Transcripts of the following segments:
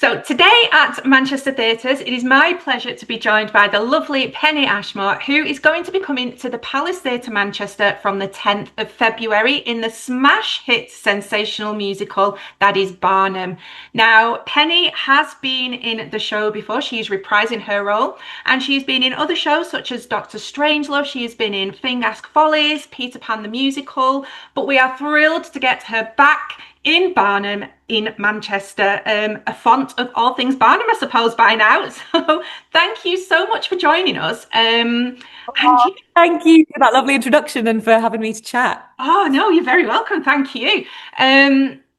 So today at Manchester Theatres, it is my pleasure to be joined by the lovely Penny Ashmore, who is going to be coming to the Palace Theatre Manchester from the 10th of February in the smash hit sensational musical that is Barnum. Now, Penny has been in the show before. She is reprising her role, and she's been in other shows such as Doctor Strangelove. She has been in Fingask Follies, Peter Pan the Musical, but we are thrilled to get her back in Barnum in Manchester, a font of all things Barnum, I suppose, by now. So thank you so much for joining us. Oh, thank you for that lovely introduction and for having me to chat. Oh, no, you're very welcome. Thank you.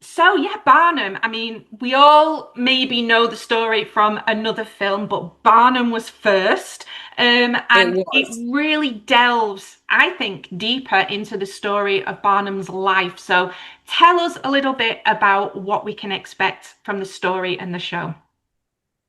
So yeah, Barnum. I mean, we all maybe know the story from another film, but Barnum was first. It And it was. really delves, I think, deeper into the story of Barnum's life. So tell us a little bit about what we can expect from the story and the show.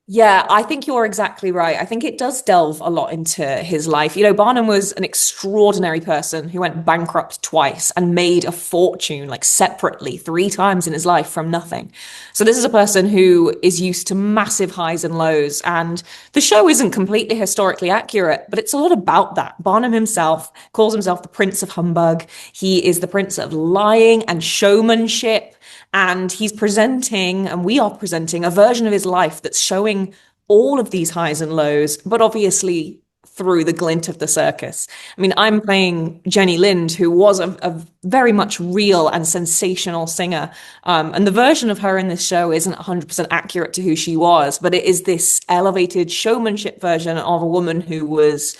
Yeah, I think you're exactly right. I think it does delve a lot into his life. You know, Barnum was an extraordinary person who went bankrupt twice and made a fortune, like separately, three times in his life from nothing. So this is a person who is used to massive highs and lows. And the show isn't completely historically accurate, but it's a lot about that. Barnum himself calls himself the Prince of Humbug. He is the Prince of lying and showmanship. And he's presenting, and we are presenting, a version of his life that's showing all of these highs and lows, but obviously through the glint of the circus. I mean, I'm playing Jenny Lind, who was a very much real and sensational singer. And the version of her in this show isn't 100% accurate to who she was, but it is this elevated showmanship version of a woman who was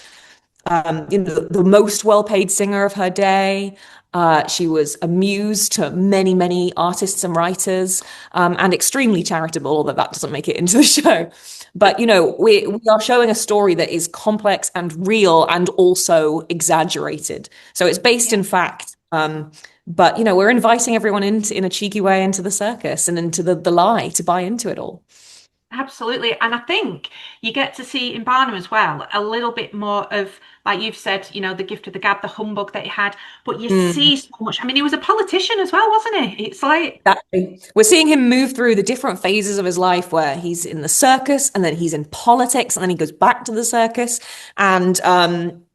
the most well-paid singer of her day. She was a muse to many, many artists and writers, and extremely charitable, although that doesn't make it into the show. But, we are showing a story that is complex and real and also exaggerated. So it's based in fact. But, we're inviting everyone in a cheeky way into the circus and into the lie to buy into it all. Absolutely. And I think you get to see in Barnum as well a little bit more of, like you've said, the gift of the gab, the humbug that he had, but you Mm. see so much. I mean, he was a politician as well, wasn't he? It's like, Exactly. We're seeing him move through the different phases of his life where he's in the circus and then he's in politics and then he goes back to the circus. And,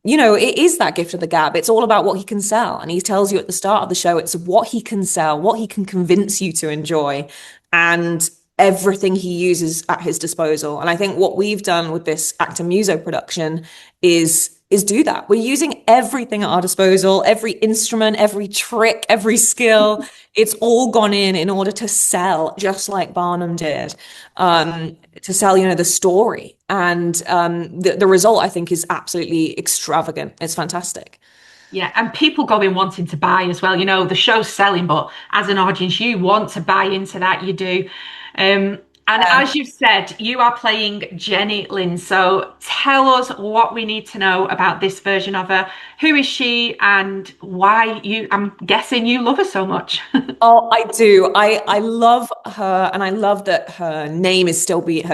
it is that gift of the gab. It's all about what he can sell. And he tells you at the start of the show, it's what he can sell, what he can convince you to enjoy, and everything he uses at his disposal. And I think what we've done with this Actor Muso production is do that. We're using everything at our disposal, every instrument, every trick, every skill. It's all gone in order to sell, just like Barnum did, to sell, the story. And the result, I think, is absolutely extravagant. It's fantastic. yeah, and people go in wanting to buy as well. The show's selling, but as an audience, you want to buy into that, you do. Um, and Yeah. as you've said, you are playing Jenny Lind. So tell us what we need to know about this version of her. Who is she and why I'm guessing you love her so much. Oh, I do. I love her, and I love that her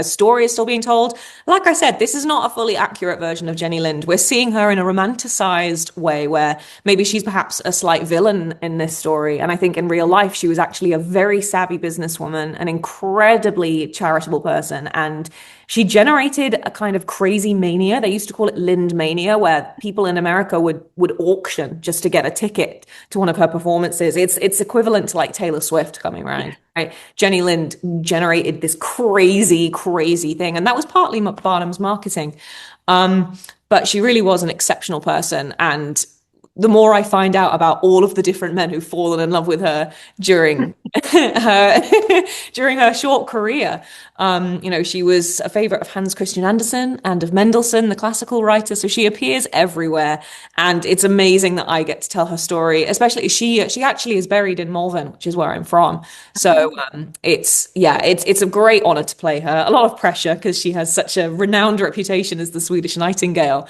story is still being told. Like I said, this is not a fully accurate version of Jenny Lind. We're seeing her in a romanticized way where maybe she's perhaps a slight villain in this story. And I think in real life, she was actually a very savvy businesswoman, an incredibly charitable person, and she generated a kind of crazy mania. They used to call it Lind mania, where people in America would auction just to get a ticket to one of her performances. It's equivalent to like Taylor Swift coming Yeah. around. Right? Jenny Lind generated this crazy, crazy thing, and that was partly Barnum's marketing. But she really was an exceptional person, and the more I find out about all of the different men who've fallen in love with her during her during her short career, she was a favorite of Hans Christian Andersen and of Mendelssohn, the classical writer. So she appears everywhere, and it's amazing that I get to tell her story. Especially she actually is buried in Malvern, which is where I'm from. So it's a great honor to play her. A lot of pressure because she has such a renowned reputation as the Swedish Nightingale.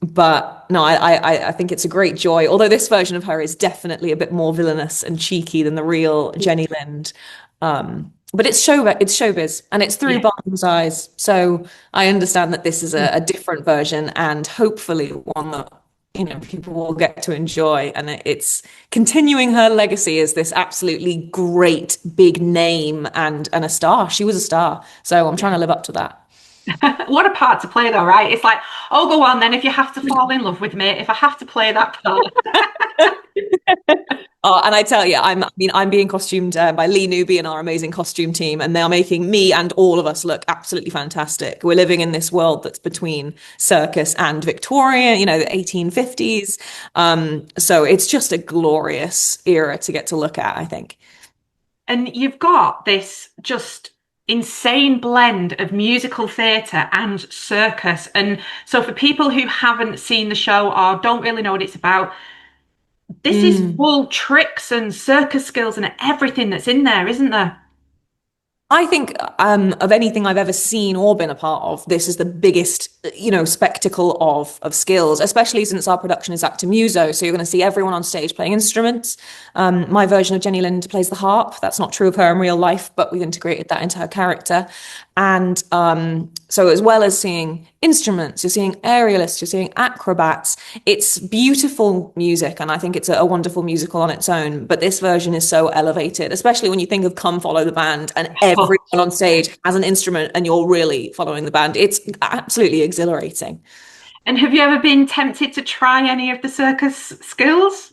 But no, I think it's a great joy. Although this version of her is definitely a bit more villainous and cheeky than the real Jenny Lind. But it's showbiz, and it's through Yeah. Barnum's eyes. So I understand that this is a different version, and hopefully one that people will get to enjoy. And it's continuing her legacy as this absolutely great big name and a star. She was a star. So I'm trying to live up to that. What a part to play, though, right? It's like, oh, go on then. If you have to fall in love with me, if I have to play that part. Oh, and I tell you, I'm being costumed by Lee Mead and our amazing costume team, and they are making me and all of us look absolutely fantastic. We're living in this world that's between circus and Victoria, the 1850s. So it's just a glorious era to get to look at, I think. And you've got this just insane blend of musical theatre and circus. And so, for people who haven't seen the show or don't really know what it's about, this is full tricks and circus skills and everything that's in there, isn't there? I think of anything I've ever seen or been a part of, this is the biggest, spectacle of skills, especially since our production is actor muso. So you're going to see everyone on stage playing instruments. My version of Jenny Lind plays the harp. That's not true of her in real life, but we've integrated that into her character. And so as well as seeing instruments, you're seeing aerialists, you're seeing acrobats. It's beautiful music, and I think it's a wonderful musical on its own. But this version is so elevated, especially when you think of Come Follow the Band and everyone on stage has an instrument and you're really following the band. It's absolutely exhilarating. And have you ever been tempted to try any of the circus skills?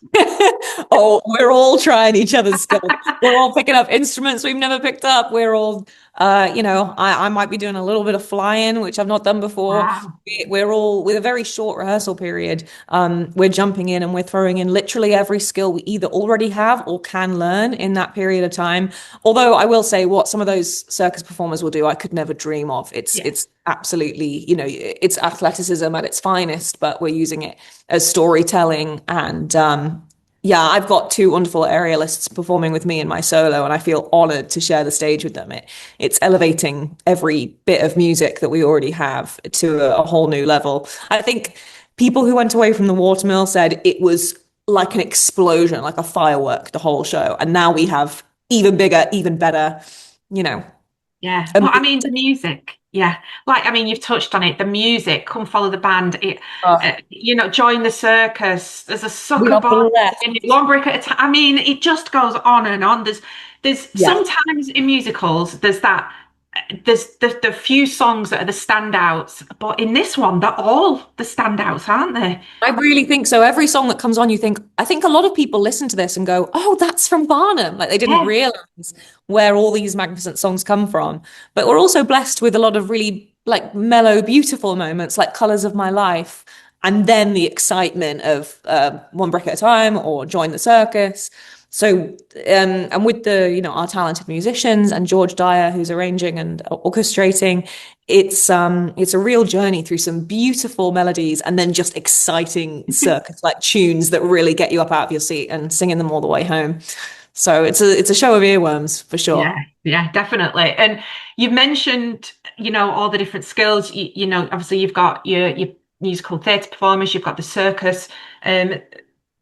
Oh, we're all trying each other's skills. We're all picking up instruments we've never picked up. We're all, I might be doing a little bit of flying, which I've not done before. Wow. We're all, with a very short rehearsal period, we're jumping in and we're throwing in literally every skill we either already have or can learn in that period of time. Although I will say what some of those circus performers will do, I could never dream of. It's absolutely, it's athleticism at its finest, but we're using it as storytelling. And I've got two wonderful aerialists performing with me in my solo, and I feel honored to share the stage with them. It's elevating every bit of music that we already have to a whole new level. I think people who went away from the Watermill said it was like an explosion, like a firework, the whole show. And now we have even bigger, even better, Yeah. Well, I mean, the music. Yeah. Like, I mean, you've touched on it. The music, Come Follow the Band. Join the circus. There's a sucker bar in it, one brick at a time. I mean, it just goes on and on. There's sometimes in musicals, there's the few songs that are the standouts, but in this one, they're all the standouts, aren't they? I really think so. Every song that comes on, I think a lot of people listen to this and go, oh, that's from Barnum. Like they didn't realize where all these magnificent songs come from. But we're also blessed with a lot of really like mellow, beautiful moments like Colors of My Life. And then the excitement of One Brick at a Time or Join the Circus. So, and with our talented musicians and George Dyer, who's arranging and orchestrating, it's a real journey through some beautiful melodies and then just exciting circus-like tunes that really get you up out of your seat and singing them all the way home. So it's a show of earworms for sure. Yeah, definitely. And you've mentioned, all the different skills. Obviously you've got your musical theatre performers, you've got the circus,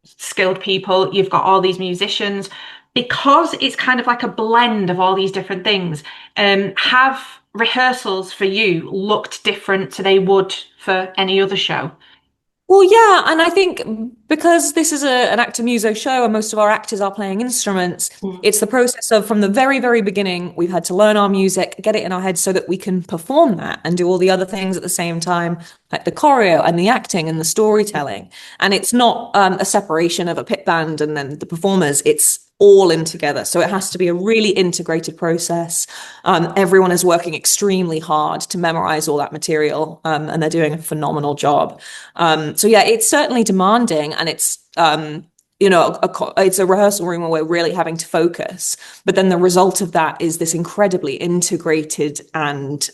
skilled people, you've got all these musicians, because it's kind of like a blend of all these different things. Have rehearsals for you looked different to they would for any other show? Well, yeah, and I think because this is an actor muso show and most of our actors are playing instruments, it's the process of from the very, very beginning, we've had to learn our music, get it in our heads so that we can perform that and do all the other things at the same time, like the choreo and the acting and the storytelling. And it's not a separation of a pit band and then the performers, it's all in together. So it has to be a really integrated process. Everyone is working extremely hard to memorize all that material, and they're doing a phenomenal job. It's certainly demanding, and it's it's a rehearsal room where we're really having to focus. But then the result of that is this incredibly integrated and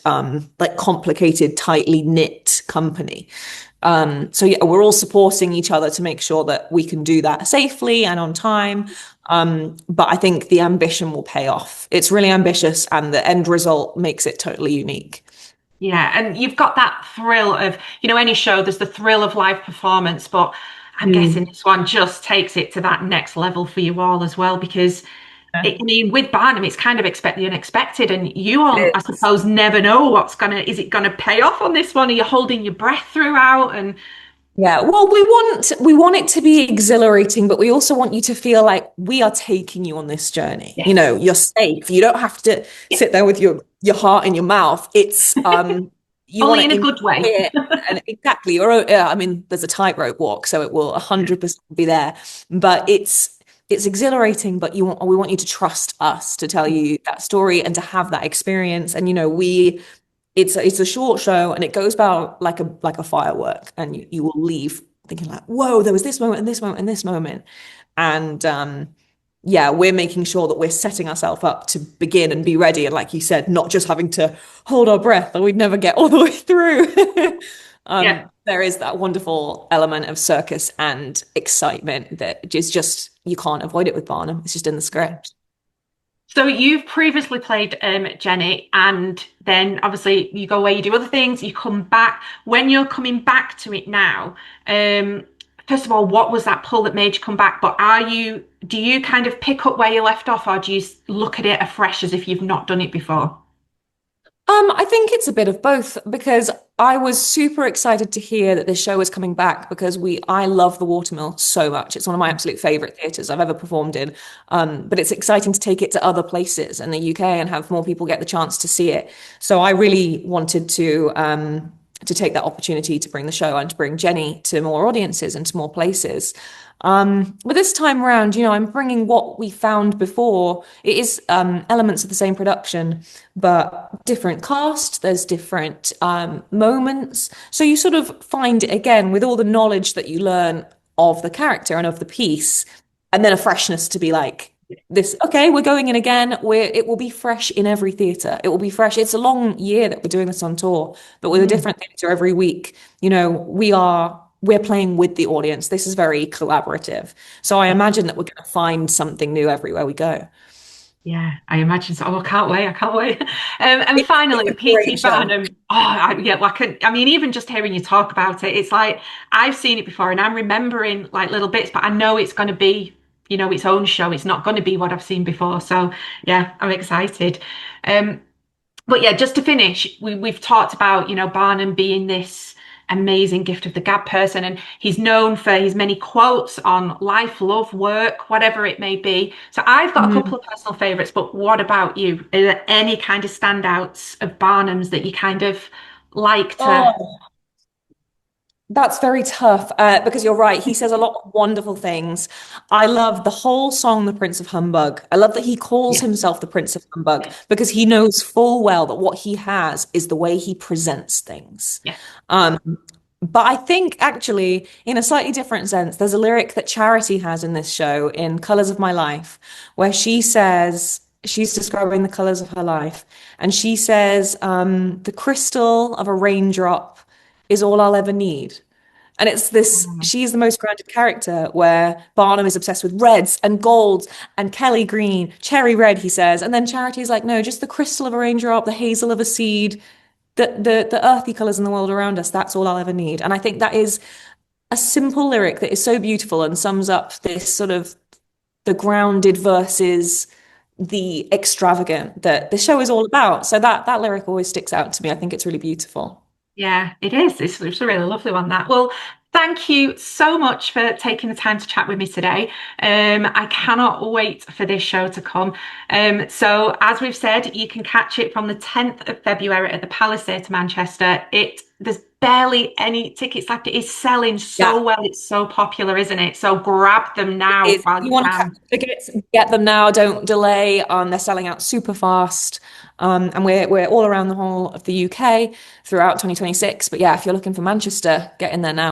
complicated, tightly knit company. We're all supporting each other to make sure that we can do that safely and on time. But I think the ambition will pay off. It's really ambitious, and the end result makes it totally unique. Yeah, and you've got that thrill of, any show, there's the thrill of live performance, but I'm guessing this one just takes it to that next level for you all as well, because with Barnum, it's kind of expect the unexpected, and you all, I suppose, never know is it gonna pay off on this one? Are you holding your breath throughout? And Yeah, well, we want it to be exhilarating, but we also want you to feel like we are taking you on this journey. You know, Yes. you're safe. You don't have to Yeah. sit there with your heart in your mouth. It's you want Only in to a enjoy good way. it, and exactly. I mean, there's a tightrope walk, so it will 100% be there. But it's exhilarating, but we want you to trust us to tell you that story and to have that experience. And it's a short show and it goes about like a firework, and you will leave thinking like, whoa, there was this moment and this moment and this moment. And yeah, we're making sure that we're setting ourselves up to begin and be ready. And like you said, not just having to hold our breath or we'd never get all the way through. Yeah. There is that wonderful element of circus and excitement that is just, you can't avoid it with Barnum. It's just in the script. So you've previously played Jenny, and then obviously you go away, you do other things, you come back. When you're coming back to it now, first of all, what was that pull that made you come back? But do you kind of pick up where you left off, or do you look at it afresh as if you've not done it before? I think it's a bit of both because I was super excited to hear that this show was coming back because I love the Watermill so much. It's one of my absolute favorite theatres I've ever performed in. But it's exciting to take it to other places in the UK and have more people get the chance to see it. So I really wanted to take that opportunity to bring the show and to bring Jenny to more audiences and to more places. But this time around, I'm bringing what we found before. It is elements of the same production, but different cast. There's different moments. So you sort of find it again with all the knowledge that you learn of the character and of the piece, and then a freshness to be like, this, okay, we're going in again. It will be fresh in every theatre. It will be fresh. It's a long year that we're doing this on tour, but with a Mm. different theatre every week. We're playing with the audience. This is very collaborative. So I imagine that we're going to find something new everywhere we go. Yeah, I imagine so. Oh, I can't wait. I can't wait. And It's finally, a P.T. great show. Barnum. Yeah, well, I mean, even just hearing you talk about it, it's like I've seen it before and I'm remembering like little bits, but I know it's going to be, its own show. It's not going to be what I've seen before. So, yeah, I'm excited. Um, but yeah, just to finish, we've talked about, Barnum being this amazing gift of the gab person, and he's known for his many quotes on life, love, work, whatever it may be. So I've got a couple Mm. of personal favorites, but what about you? Are there any kind of standouts of Barnum's that you kind of like to? Oh, that's very tough because you're right. He says a lot of wonderful things. I love the whole song, The Prince of Humbug. I love that he calls Yeah, himself the Prince of Humbug yeah, because he knows full well that what he has is the way he presents things. yeah. Um, but I think actually, in a slightly different sense, there's a lyric that Charity has in this show in Colors of My Life, where she says, she's describing the colors of her life, and she says, the crystal of a raindrop is all I'll ever need. And it's this, Mm. she's the most grounded character where Barnum is obsessed with reds and golds and Kelly green, cherry red, he says. And then Charity's like, no, just the crystal of a raindrop, the hazel of a seed, the earthy colors in the world around us, that's all I'll ever need. And I think that is a simple lyric that is so beautiful and sums up this sort of the grounded versus the extravagant that the show is all about. So that lyric always sticks out to me. I think it's really beautiful. Yeah, it is. It's a really lovely one, that. Well, thank you so much for taking the time to chat with me today. I cannot wait for this show to come. So as we've said, you can catch it from the 10th of February at the Palace Theatre Manchester. There's barely any tickets left. It is selling Yeah. so well. It's so popular, isn't it? So grab them now If while you you want to catch can. tickets, get them now. Don't delay. They're selling out super fast. And we're all around the whole of the UK throughout 2026. But yeah, if you're looking for Manchester, get in there now.